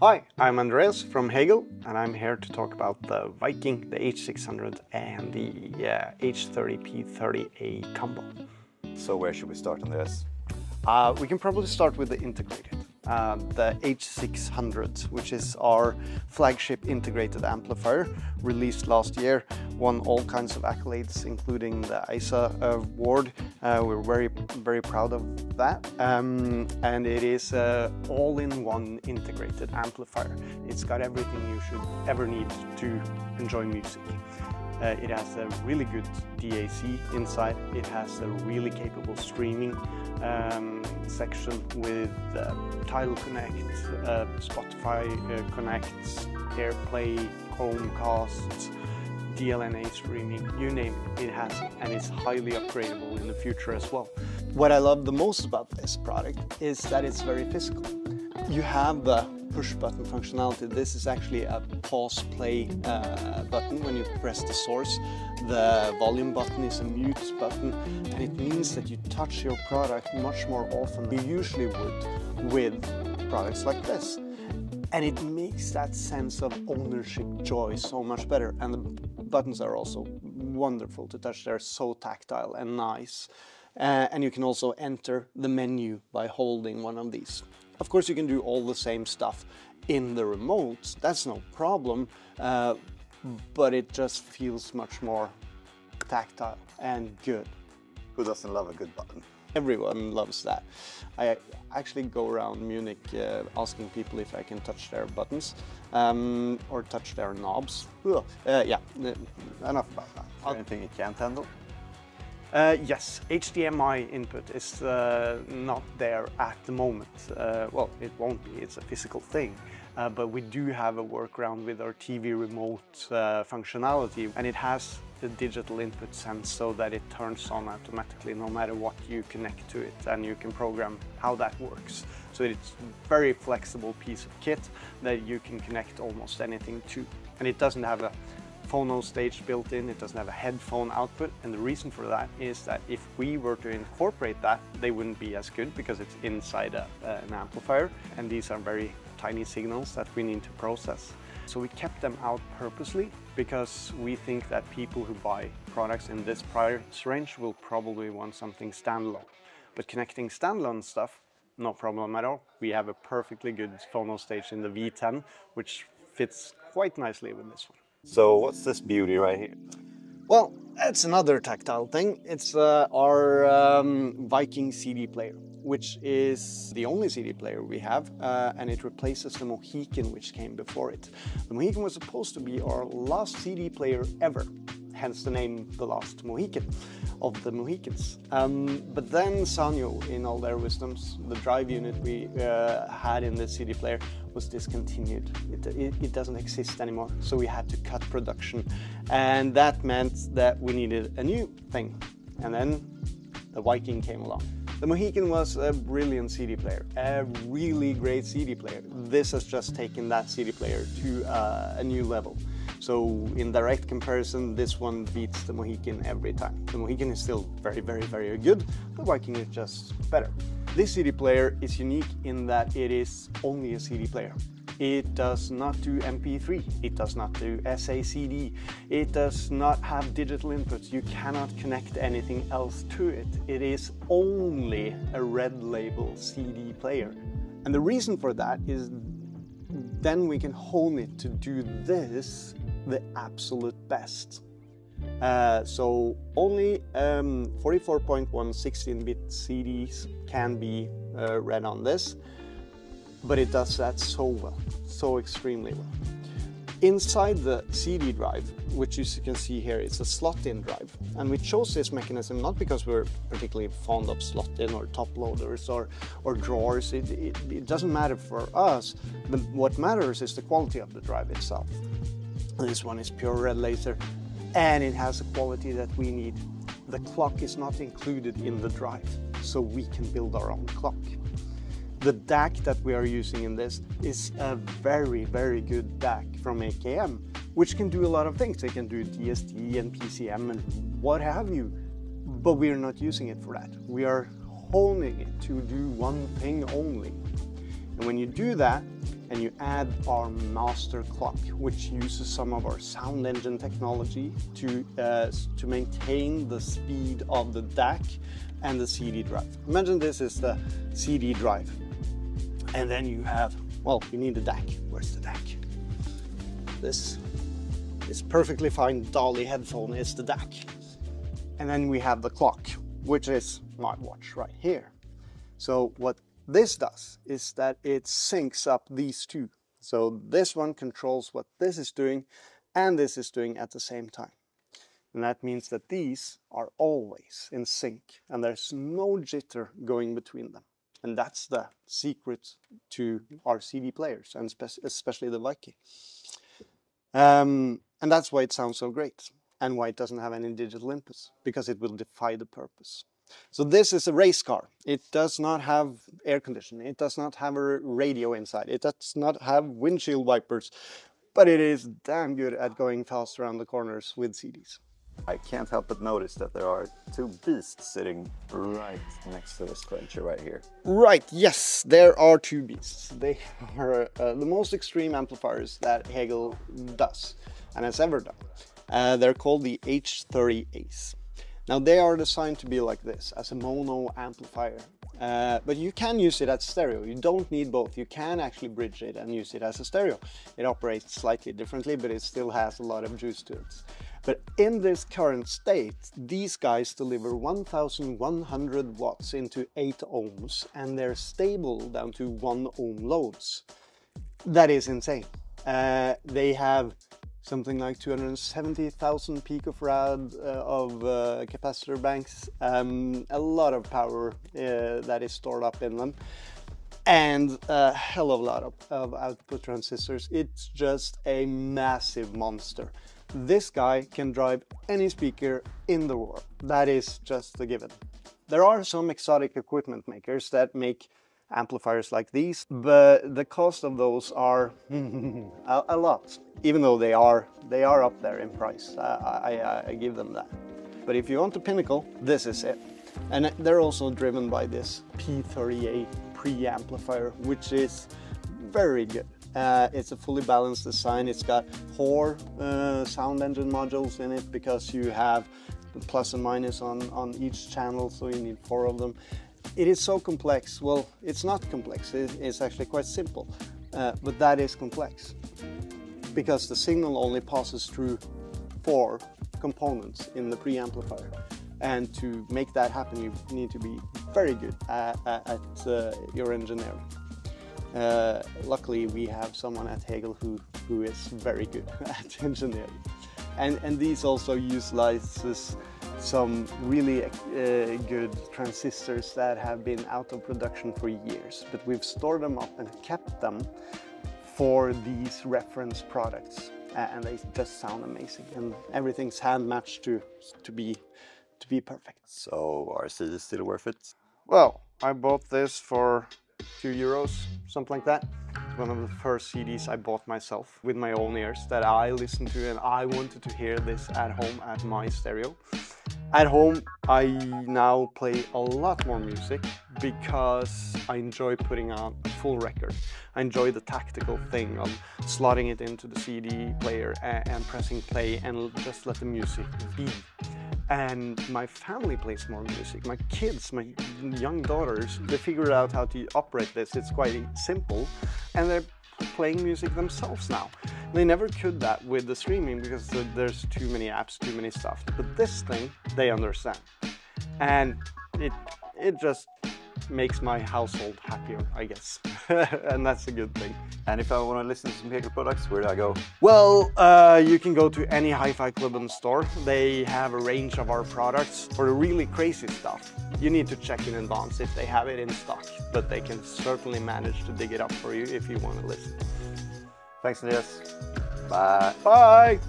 Hi, I'm Andreas from Hegel, and I'm here to talk about the Viking, the H600 and the H30A combo. So where should we start on this? We can probably start with the integrated, the H600, which is our flagship integrated amplifier, released last year, won all kinds of accolades, including the ISA award. We're very proud of that, and it is all-in-one integrated amplifier. It's got everything you should ever need to enjoy music. It has a really good DAC inside. It has a really capable streaming section with Tidal Connect, Spotify Connects, AirPlay, Chromecast, DLNA streaming, you name it, it has it, and it's highly upgradable in the future as well. What I love the most about this product is that it's very physical. You have the push button functionality. This is actually a pause play button when you press the source. The volume button is a mute button, and it means that you touch your product much more often than you usually would with products like this. And it makes that sense of ownership joy so much better. And the buttons are also wonderful to touch. They're so tactile and nice. And you can also enter the menu by holding one of these. Of course, you can do all the same stuff in the remote. That's no problem. But it just feels much more tactile and good. Who doesn't love a good button? Everyone loves that. I actually go around Munich asking people if I can touch their buttons or touch their knobs. Yeah, enough about that. Is there anything you can't handle? Yes, HDMI input is not there at the moment. Well, it won't be, it's a physical thing. But we do have a workaround with our TV remote functionality, and it has the digital input sense so that it turns on automatically no matter what you connect to it, and you can program how that works. So it's a very flexible piece of kit that you can connect almost anything to. And it doesn't have a phono stage built in, it doesn't have a headphone output, and the reason for that is that if we were to incorporate that, they wouldn't be as good because it's inside an amplifier, and these are very tiny signals that we need to process. So we kept them out purposely because we think that people who buy products in this price range will probably want something standalone. But connecting standalone stuff, no problem at all. We have a perfectly good phono stage in the V10, which fits quite nicely with this one. So what's this beauty right here? Well, that's another tactile thing. It's our Viking CD player, which is the only CD player we have, and it replaces the Mohican, which came before it. The Mohican was supposed to be our last CD player ever, hence the name The Last Mohican of the Mohicans. But then Sanyo, in all their wisdoms, the drive unit we had in this CD player was discontinued. It doesn't exist anymore, so we had to cut production, and that meant that we needed a new thing. And then the Viking came along. The Mohican was a brilliant CD player, a really great CD player. This has just taken that CD player to a new level. So in direct comparison, this one beats the Mohican every time. The Mohican is still very good. The Viking is just better. This CD player is unique in that it is only a CD player. It does not do MP3, it does not do SACD, it does not have digital inputs. You cannot connect anything else to it. It is only a red label CD player. And the reason for that is then we can hone it to do this the absolute best. So only 44.1 16-bit CDs can be read on this, but it does that so well, so extremely well. Inside the CD drive, which you can see here, it's a slot-in drive, and we chose this mechanism not because we're particularly fond of slot-in or top loaders or drawers. It doesn't matter for us. What matters is the quality of the drive itself. This one is pure red laser, and it has the quality that we need. The clock is not included in the drive, so we can build our own clock. The DAC that we are using in this is a very good DAC from AKM, which can do a lot of things. They can do DSD and PCM and what have you, but we are not using it for that. We are honing it to do one thing only. And when you do that, and you add our master clock, which uses some of our sound engine technology to maintain the speed of the DAC and the CD drive. Imagine this is the CD drive. And then you have, well, you need the DAC. Where's the DAC? This perfectly fine Dolly headphone is the DAC. And then we have the clock, which is my watch right here. So what this does is that it syncs up these two. So this one controls what this is doing and this is doing at the same time. And that means that these are always in sync and there's no jitter going between them. And that's the secret to our CD players, and especially the Viking. And that's why it sounds so great and why it doesn't have any digital inputs, because it will defy the purpose. So this is a race car. It does not have air conditioning. It does not have a radio inside. It does not have windshield wipers, but it is damn good at going fast around the corners with CDs. I can't help but notice that there are two beasts sitting right next to this quencher right here. Right, yes, there are two beasts. They are the most extreme amplifiers that Hegel does and has ever done. They're called the H30As. Now they are designed to be like this, as a mono amplifier, but you can use it as stereo. You don't need both. You can actually bridge it and use it as a stereo. It operates slightly differently, but it still has a lot of juice to it. But in this current state, these guys deliver 1100 watts into 8 ohms, and they're stable down to 1 ohm loads. That is insane. They have something like 270,000 picofarad of capacitor banks, a lot of power that is stored up in them, and a hell of a lot of output transistors. It's just a massive monster. This guy can drive any speaker in the world. That is just a given. There are some exotic equipment makers that make amplifiers like these, but the cost of those are a lot, even though they are up there in price. I give them that. But if you want the pinnacle, this is it. And they're also driven by this P30A preamplifier, which is very good. It's a fully balanced design. It's got 4 sound engine modules in it, because you have the plus and minus on each channel, so you need 4 of them. It is so complex. Well, it's not complex. It's actually quite simple, but that is complex, because the signal only passes through 4 components in the preamplifier. And to make that happen, you need to be very good at your engineering. Luckily, we have someone at Hegel who is very good at engineering. And these also utilizes some really good transistors that have been out of production for years, but we've stored them up and kept them for these reference products, and they just sound amazing, and everything's hand matched to be perfect. So are CDs still worth it? Well, I bought this for €2, something like that. It's one of the first CDs I bought myself with my own ears that I listened to, and I wanted to hear this at home at my stereo. At home, I now play a lot more music because I enjoy putting on a full record. I enjoy the tactical thing of slotting it into the CD player and pressing play and just let the music be. And my family plays more music. My kids, my young daughters, they figured out how to operate this. It's quite simple, and they're playing music themselves now. They never could that with the streaming because there's too many apps, too many stuff. But this thing, they understand. And it just makes my household happier, I guess. And that's a good thing. And if I want to listen to some Hegel products, where do I go? Well, you can go to any HiFi Klubben store. They have a range of our products. For the really crazy stuff, you need to check in advance if they have it in stock, but they can certainly manage to dig it up for you if you want to listen. Thanks, Andreas. Bye. Bye.